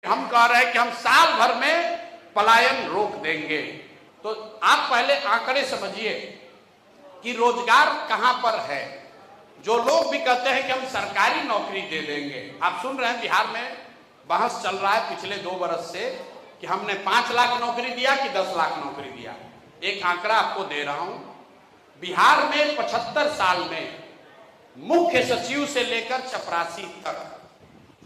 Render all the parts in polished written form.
हम कह रहे हैं कि हम साल भर में पलायन रोक देंगे। तो आप पहले आंकड़े समझिए कि रोजगार कहां पर है। जो लोग भी कहते हैं कि हम सरकारी नौकरी दे देंगे, आप सुन रहे हैं बिहार में बहस चल रहा है पिछले 2 बरस से कि हमने 5 लाख नौकरी दिया कि 10 लाख नौकरी दिया। एक आंकड़ा आपको दे रहा हूं, बिहार में 75 साल में मुख्य सचिव से लेकर चपरासी तक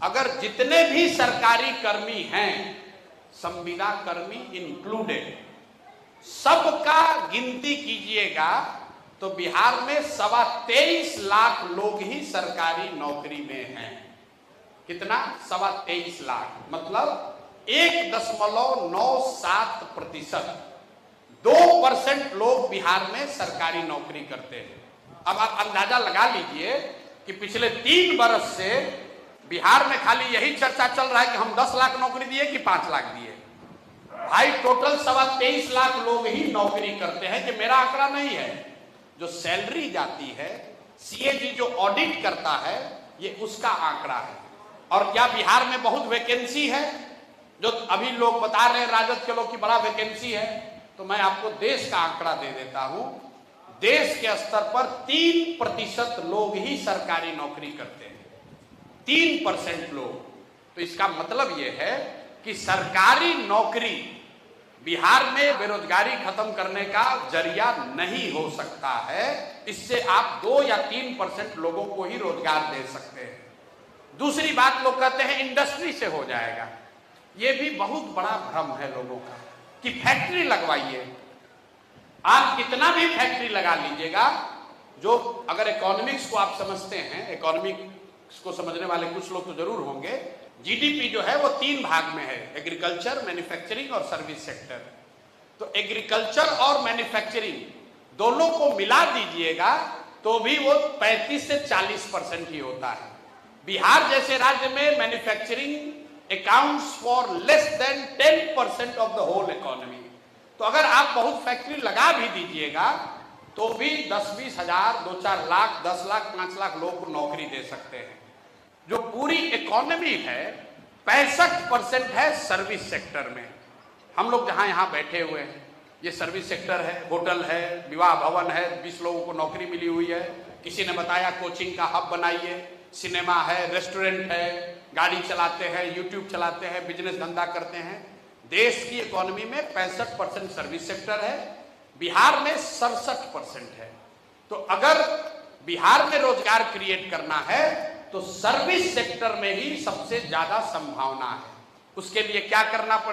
अगर जितने भी सरकारी कर्मी हैं, संविदा कर्मी इंक्लूडेड, सबका गिनती कीजिएगा तो बिहार में 23.25 लाख लोग ही सरकारी नौकरी में हैं। कितना? 23.25 लाख, मतलब 1.97%। 2% लोग बिहार में सरकारी नौकरी करते हैं। अब आप अंदाजा लगा लीजिए कि पिछले 3 बरस से बिहार में खाली यही चर्चा चल रहा है कि हम 10 लाख नौकरी दिए कि 5 लाख दिए। भाई टोटल 23.25 लाख लोग ही नौकरी करते हैं। कि मेरा आंकड़ा नहीं है, जो सैलरी जाती है, सीएजी जो ऑडिट करता है, ये उसका आंकड़ा है। और क्या बिहार में बहुत वैकेंसी है? जो अभी लोग बता रहे हैं राजद के लोग की बड़ा वैकेंसी है, तो मैं आपको देश का आंकड़ा दे देता हूं। देश के स्तर पर 3% लोग ही सरकारी नौकरी करते हैं, 3% लोग। तो इसका मतलब यह है कि सरकारी नौकरी बिहार में बेरोजगारी खत्म करने का जरिया नहीं हो सकता है। इससे आप 2 या 3% लोगों को ही रोजगार दे सकते हैं। दूसरी बात, लोग कहते हैं इंडस्ट्री से हो जाएगा। यह भी बहुत बड़ा भ्रम है लोगों का कि फैक्ट्री लगवाइए। आप कितना भी फैक्ट्री लगा लीजिएगा, जो अगर इकोनॉमिक्स को आप समझते हैं, इकोनॉमिक्स को समझने वाले कुछ लोग तो जरूर होंगे, जीडीपी जो है वो 3 भाग में है, एग्रीकल्चर, मैन्युफैक्चरिंग और सर्विस सेक्टर। तो एग्रीकल्चर और मैन्युफैक्चरिंग दोनों को मिला दीजिएगा तो भी वो 35 से 40% ही होता है। बिहार जैसे राज्य में manufacturing accounts for less than 10% of the whole economy. तो अगर आप बहुत फैक्ट्री लगा भी दीजिएगा तो भी 10-20 हजार, 2-4 लाख, 10 लाख, 5 लाख लोग को नौकरी दे सकते हैं। जो पूरी इकोनॉमी है 65% है सर्विस सेक्टर में। हम लोग जहां यहां बैठे हुए हैं, ये सर्विस सेक्टर है, होटल है, विवाह भवन है, 20 लोगों को नौकरी मिली हुई है। किसी ने बताया कोचिंग का हब बनाइए, सिनेमा है, रेस्टोरेंट है, गाड़ी चलाते हैं, यूट्यूब चलाते हैं, बिजनेस धंधा करते हैं। देश की इकोनॉमी में 65% सर्विस सेक्टर है, बिहार में 67% है। तो अगर बिहार में रोजगार क्रिएट करना है तो सर्विस सेक्टर में ही सबसे ज्यादा संभावना है। उसके लिए क्या करना पड़ेगा?